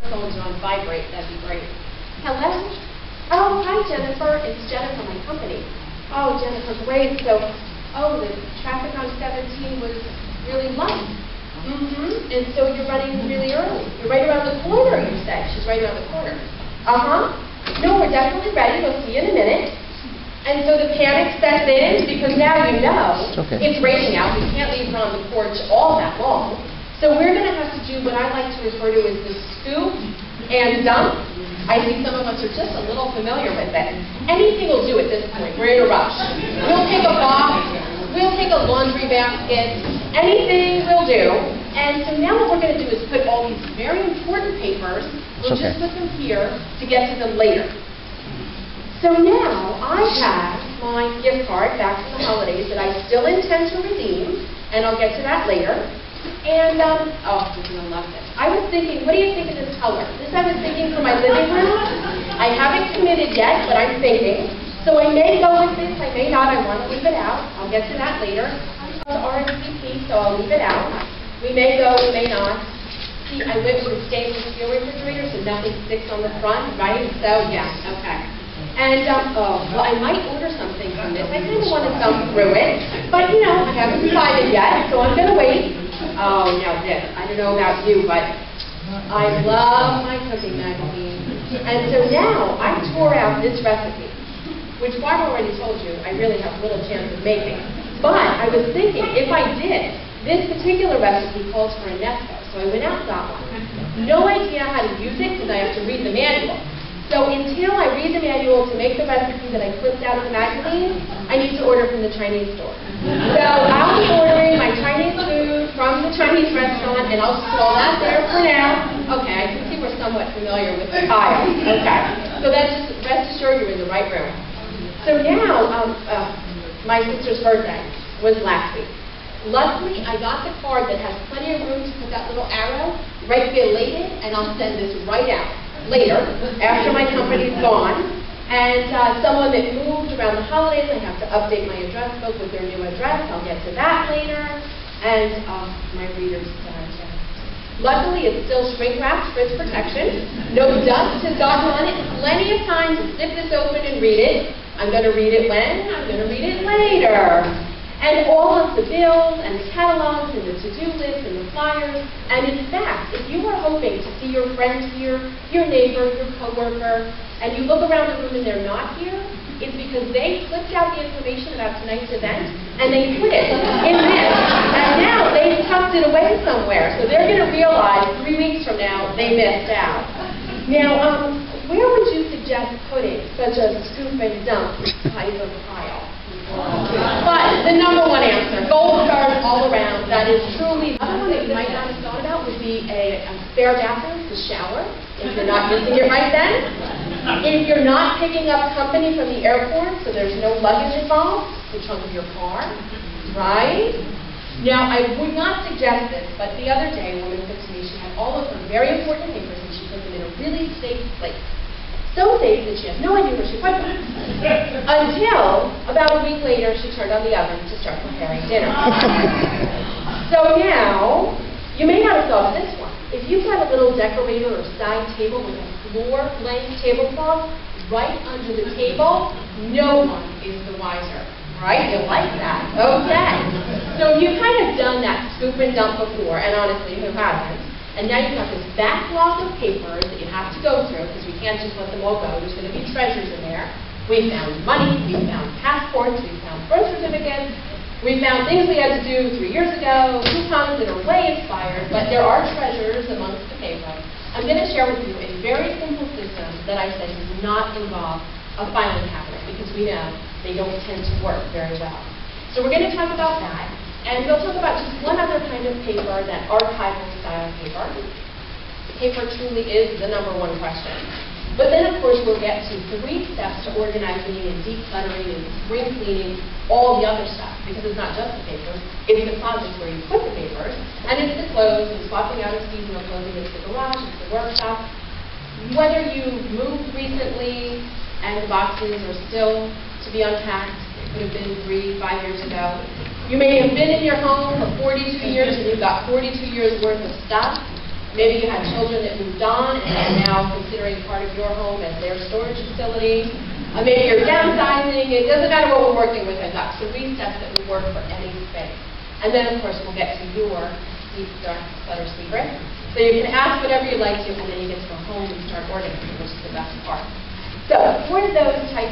Phones are on vibrate, that'd be great. Hello? Oh, hi Jennifer. It's Jennifer from my company. Oh, Jennifer, great. So, the traffic on 17 was really light. And so you're running really early. You're right around the corner, you said. She's right around the corner. No, we're definitely ready. We'll see you in a minute. And so the panic sets in because now you know it's raining out. We can't leave her on the porch all that long. So we're going to have to do what I like to refer to as the scoop and dump. I think some of us are just a little familiar with it. Anything will do at this point. We're in a rush. We'll take a box. We'll take a laundry basket. Anything will do. And so now what we're going to do is put all these very important papers. We'll just put them here to get to them later. So now I have my gift card back from the holidays that I still intend to redeem, and I'll get to that later. And, you're going to love this. I was thinking, what do you think of this color? This I was thinking for my living room. I haven't committed yet, but I'm thinking. So I may go with this, I may not. I want to leave it out. I'll get to that later. It's RSVP, so I'll leave it out. We may go, we may not. See, I went with a stainless steel refrigerator, so nothing sticks on the front, right? So, yeah, okay. And, well, I might order something from this. I kind of want to thumb through it. But, I haven't decided yet, so I'm going to wait. Oh, now this. I don't know about you, but I love my cooking magazine. And so now I tore out this recipe, which Barbara already told you I really have little chance of making. But I was thinking, if I did, this particular recipe calls for a Nesco, so I went out and got one. No idea how to use it because I have to read the manual. So until I read the manual to make the recipe that I clipped out of the magazine, I need to order from the Chinese store. So I'll be ordering my Chinese food from the Chinese restaurant, and I'll just put all that there for now. Okay, I can see we're somewhat familiar with the aisle. Okay, so that's just, rest assured you're in the right room. So now, my sister's birthday was last week. Luckily, I got the card that has plenty of room to put that little arrow right belated, and I'll send this right out later, after my company's gone. And someone that moved around the holidays, I have to update my address book with their new address. I'll get to that later. And my reader's digest. Luckily, it's still shrink-wrapped for its protection. No dust has gotten on it. Plenty of time to snip this open and read it. I'm going to read it when? I'm going to read it later. And all of the bills and the catalogs and the to-do lists and the flyers. And in fact, if you are hoping to see your friend here, your neighbor, your coworker, and you look around the room and they're not here, it's because they clipped out the information about tonight's event and they put it in this. And now they've tucked it away somewhere. So they're going to realize 3 weeks from now they missed out. Now, where would you suggest putting such a scoop and dump type of pile? But the number one answer, gold stars all around. That is truly. Another one that you might not have thought about would be a spare bathroom, the shower, if you're not using it right then. If you're not picking up company from the airport, so there's no luggage involved, the trunk of your car, right? Now, I would not suggest this, but the other day a woman said to me she had all of her very important papers and she put them in a really safe place. So safe that she has no idea where she put them. Until, about a week later, she turned on the oven to start preparing dinner. So now, you may not have thought of this one. If you've got a little decorator or side table with a floor-length tablecloth right under the table, no one is the wiser. Right? You like that. Okay. So you've kind of done that scoop and dump before, and honestly, who hasn't? And now you've got this backlog of papers that you have to go through because we can't just let them all go. There's going to be treasures in there. We found money, we found passports, we found birth certificates, we found things we had to do 3 years ago, coupons that are way expired, but there are treasures amongst the paper. I'm going to share with you a very simple system that I said does not involve a filing cabinet because we know they don't tend to work very well. So we're going to talk about that. And we'll talk about just one other kind of paper, that archival style paper. Paper truly is the number one question. But then, of course, we'll get to 3 steps to organizing and decluttering and spring cleaning all the other stuff. Because it's not just the papers, it's the closets where you put the papers, and it's the clothes, and swapping out of seasonal clothing, it's the garage, it's the workshop. Whether you moved recently and the boxes are still to be unpacked, it could have been 3, 5 years ago. You may have been in your home for 42 years and you've got 42 years worth of stuff. Maybe you had children that moved on and are now considering part of your home as their storage facility. Maybe you're downsizing. It doesn't matter what we're working with at Duck. So we test that we work for any space. And then, of course, we'll get to your deep, dark, clutter secret. So you can ask whatever you like to, and then you get to go home and start organizing, which is the best part. So for those types